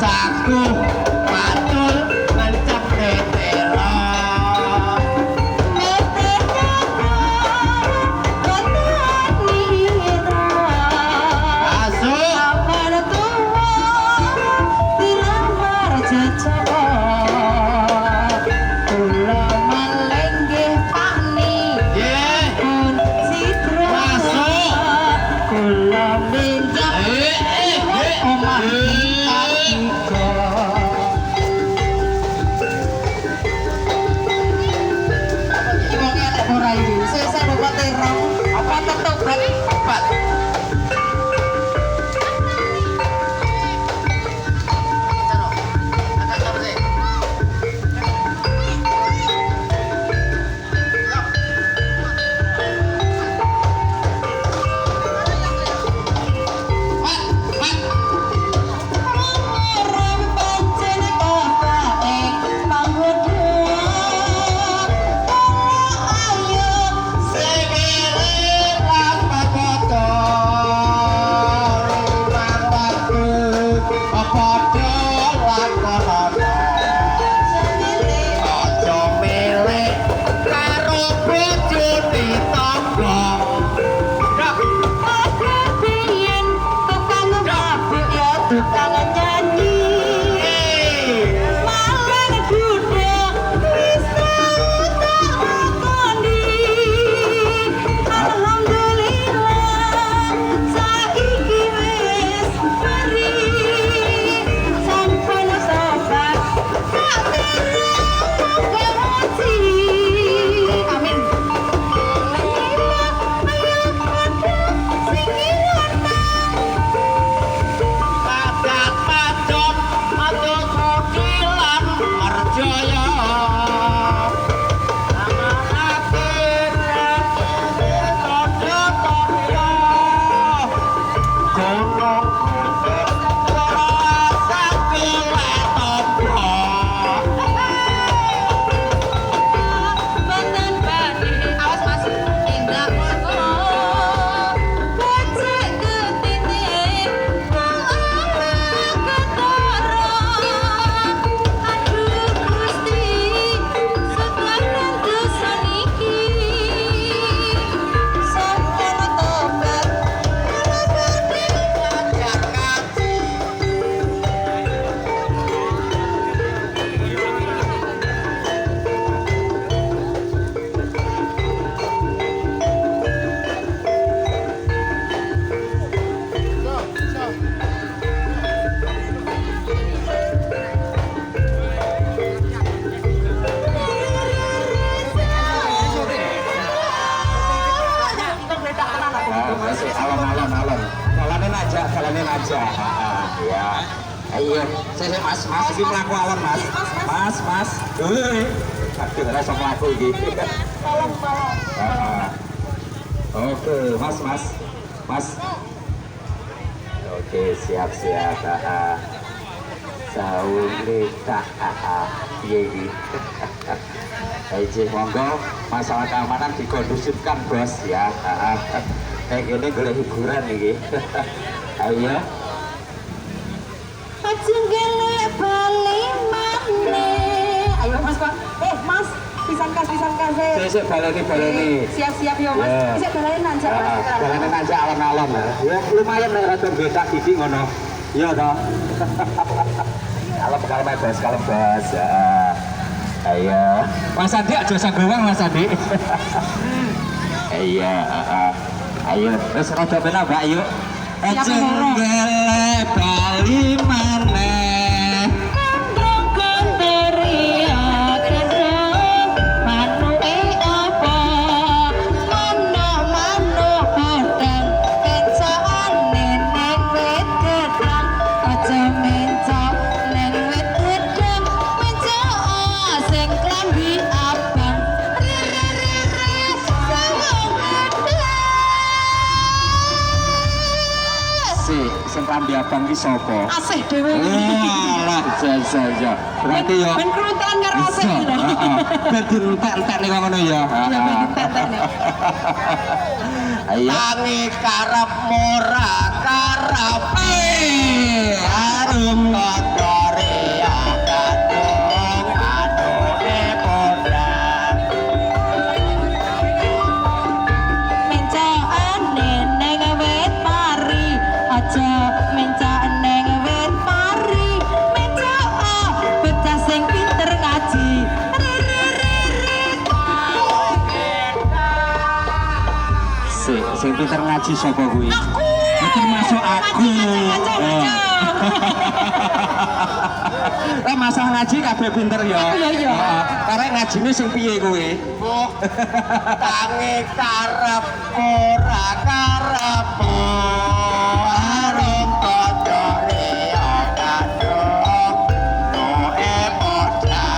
Aku matul ngancam tetera jalanin aja. Ya. Ayo, saya mas, ini melaku awan mas. Mas. Aduh, rasa melaku ini. Oke, mas. Oke, siap. Saulita, ini. Ayo, monggo, masalah keamanan dikondusifkan bos ya. Kayak gini boleh hiburan nih. Ayo. Ajeng bali maneh. Ayo mas Pak. Mas, pisan kas. Sik baleni. Siap yo mas. Sik baleni nanjak mas. Baleni nanjak alon-alon ya. Lumayan nek rada betak gigi ngono. Iya toh. Kalem bos. Ya. Ayo. Mas Andi aja sanggawang Mas Andi. Iya, ayo, wis rada pena Mbak, yuk. Jenggele bali maneh. Kandrong konteria kandrong manuke apa? Manuk padang kecaane ning wit gedang. Aja mencok ning wit gedang. Mencok sing klambi abang. Sing klambi abang ki sapa? Asih dhewe. Walah, ja. Berarti yo. Ben kruntan karo asih lho. Ben dirutek-entek ning ngono ya. Iya ben dirutek-entek. Ayo. tangi karep mora karep harum kodore kadung anuke podha Mencane neng wit pari, aja mencane wit pari. Mencaa bocah sing pinter ngaji. Sing pinter ngaji sapa kuwi? Aku. Termasuk aku. Ngaji. Lah masalah ngaji kabeh pinter ya. Iya. Karek ngajine sing piye kuwi? tangi karep ora karep harum kodore kadung noe podha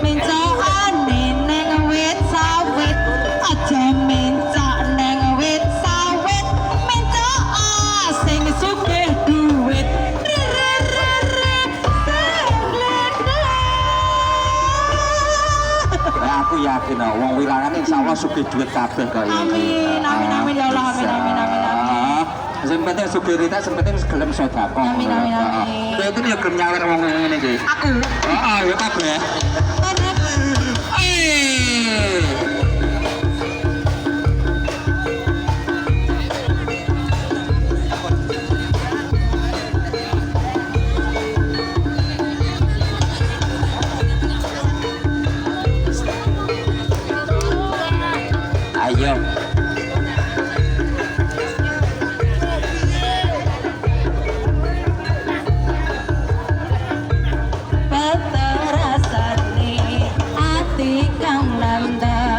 Mencane neng wit sawit, aja mencak neng wit sawit. Mencaa sing sugih duwit. Nah, aku yakin wong wilangan insyaallah sugih duit kabeh kok iki. Amin ya Allah, amin. Sing penting sugih sing penting gelem sedekah. Amin. Kowe iki ya gelem nyawer wong ngene iki. Aku. Heeh, ya kabeh. Ayo. Peterasane ati kang nandang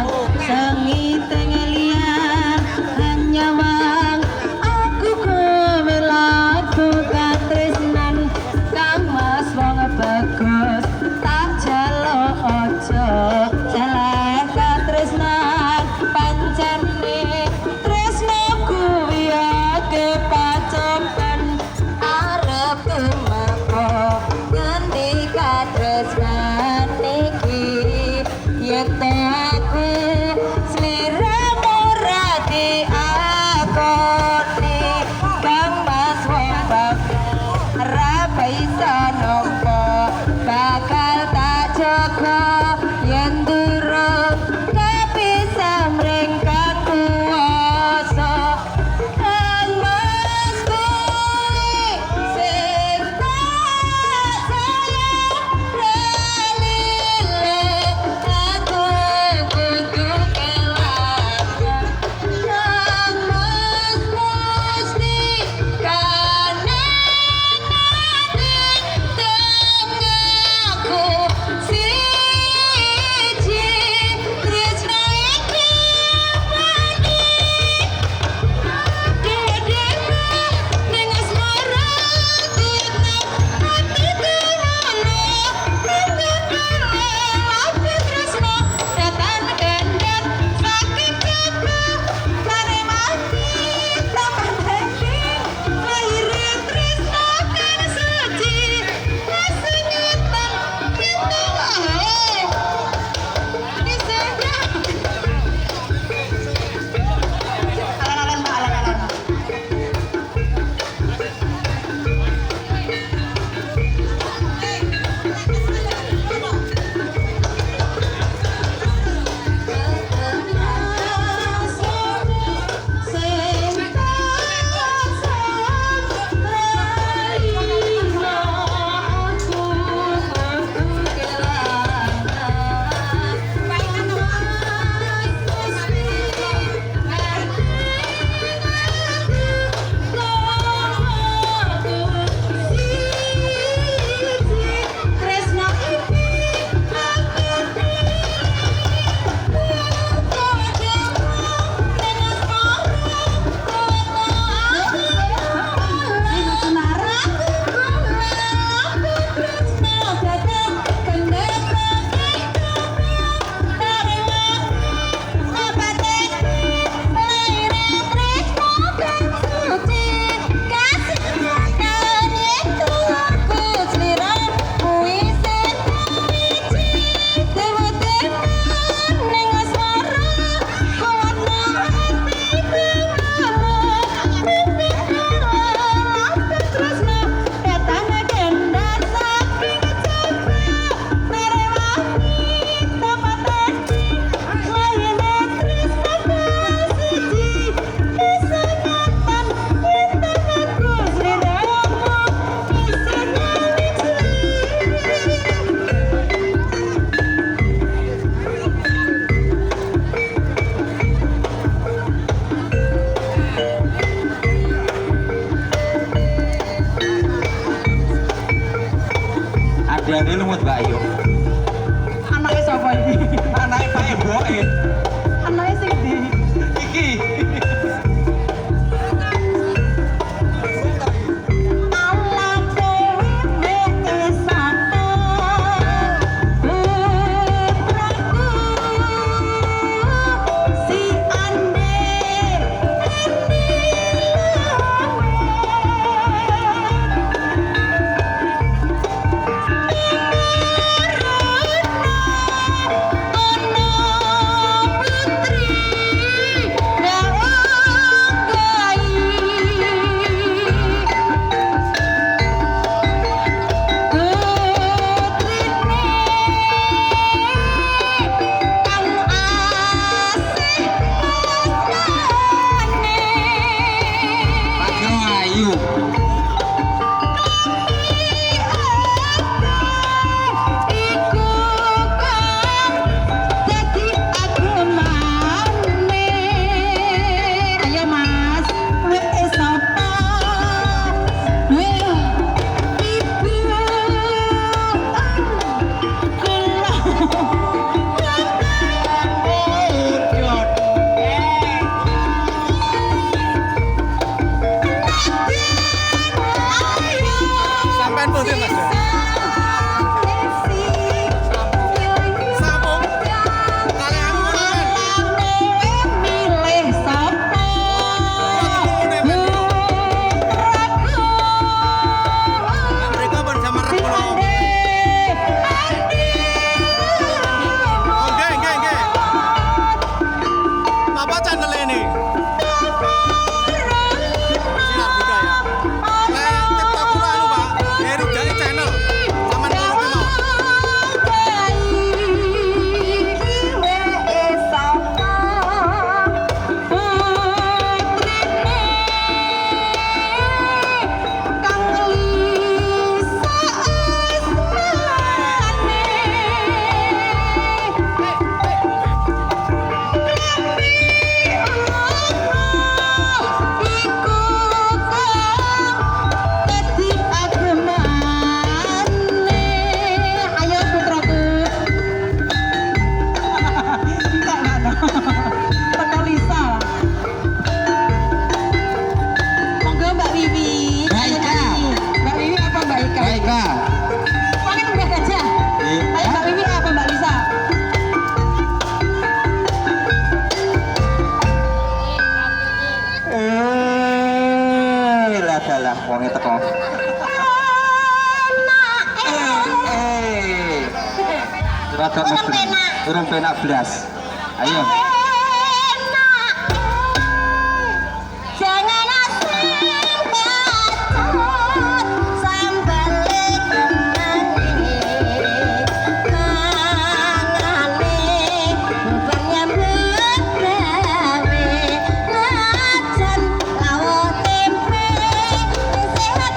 yang ini lumut Mbak Ayu. Anaknya siapa ini? Anaknya Pak Eboke. Anaknya sing di. Iki. Alah kowe mek sapa? Putraku si ande Pak Ayu. Sampean pundi Mas? Sambung. Kali aku milih sapa? mereka pun sama rep kula. Oh, nggih. Apa channel ini? Sinar budaya. TikTok kula anu, Pak. Dari Jai channel. Saman kula ki mau. Ayo putraku. Teko Lisa. Monggo Mbak Wiwi. Mbak Ika. Mbak Wiwi apa Mbak Ika? Baik, Kak. Pakai udah gajah. Ayo Mbak Wiwi apa Mbak Lisa? Lah dalah wonge teko. Rada mesti. Urung penak blas. Ayo. Jangan asing kacot sambal kemane kangane bernyambut gawe najan lawo tempe sehat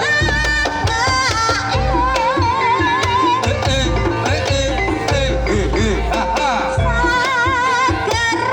Ha ha. sagar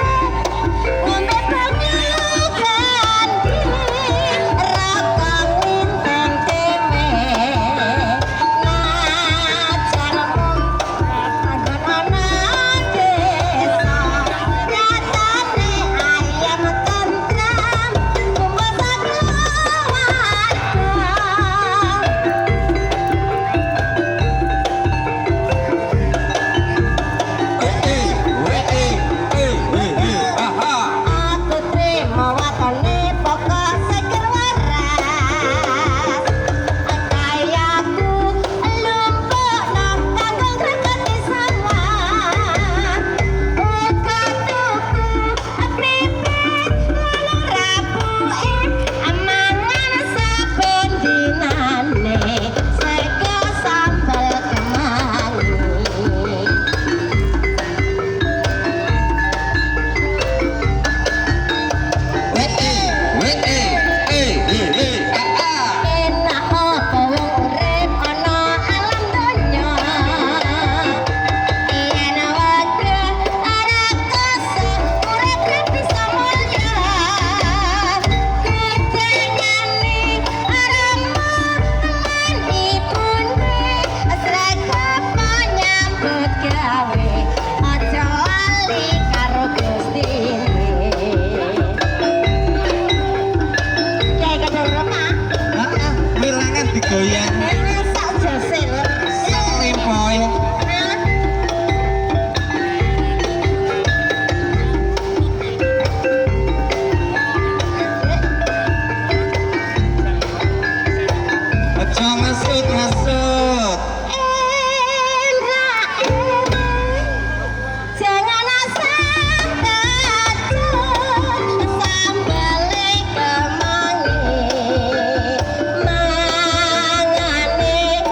digoyang sak jasin. sak tempoy. Aja ngesut-ngesut. Jangan asal kacau sambale kemangi mangane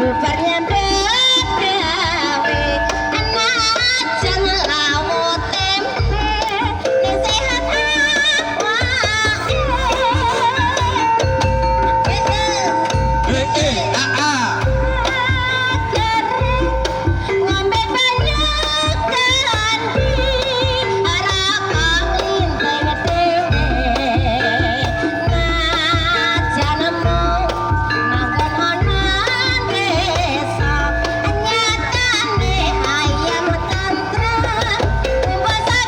bubarnya bedawe anak jangan lawut tempe ini sehat ngombe banyu kandi ora kok inteng dhewe najanemu manggon ana desa nyatane ayam tantra basa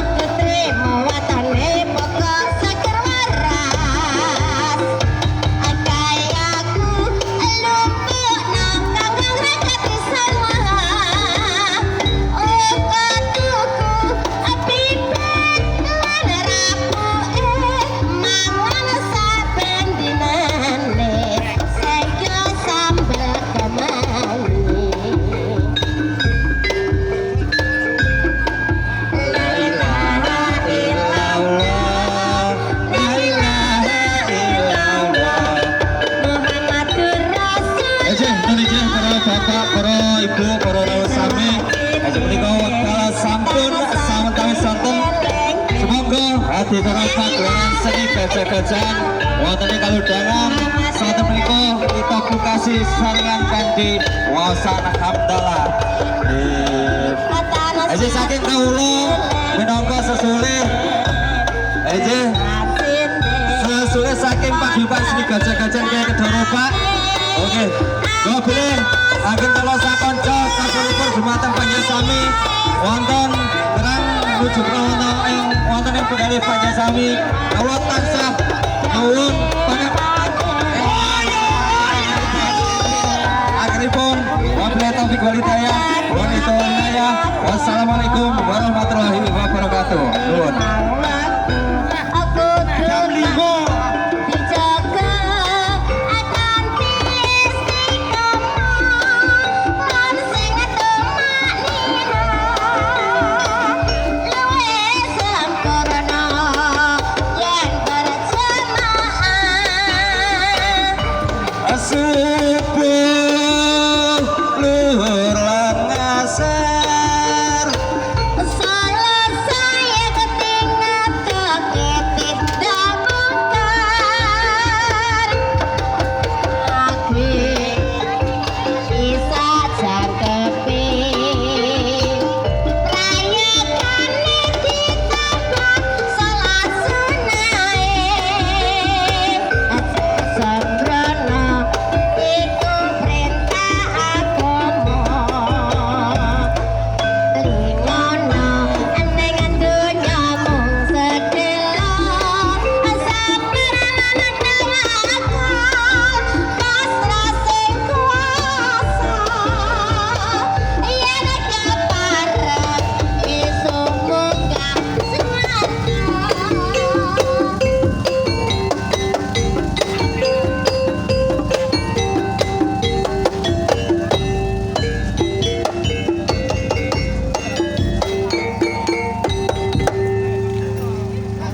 aku trimo watane pokok seger waras kayaku lupuk nang kangkang rekat sama oh katuku pipet lan rapuke mangan saben dinane sego sambel kemangi. La ilaha illallah, la ilaha illallah, Muhammadur Rasul. Ejeh, menikah para bapak, para ibu, para sami. Ejeh menikah kalau sampun sawetawis sonten. Semoga hati terasa gelaran seni gajah-gajahan wonten ing kalodhangan saten menika kita bukasi saringan kanthi wasana hamdalah. Ejeh saking kawula minangka sesulih. Ejeh sesulih saking paguyuban seni gajah-gajahan kaya Kedoro Pak. Oke, go pilih agen kula sakonco sampun dumateng Panjasami wonten terang nuju wonten ing budaya Panjasami kula tansah nuwun akhiripun wabillahi taufiq wal hidayah wa wassalamualaikum warahmatullahi wabarakatuh. Nuwun. Aku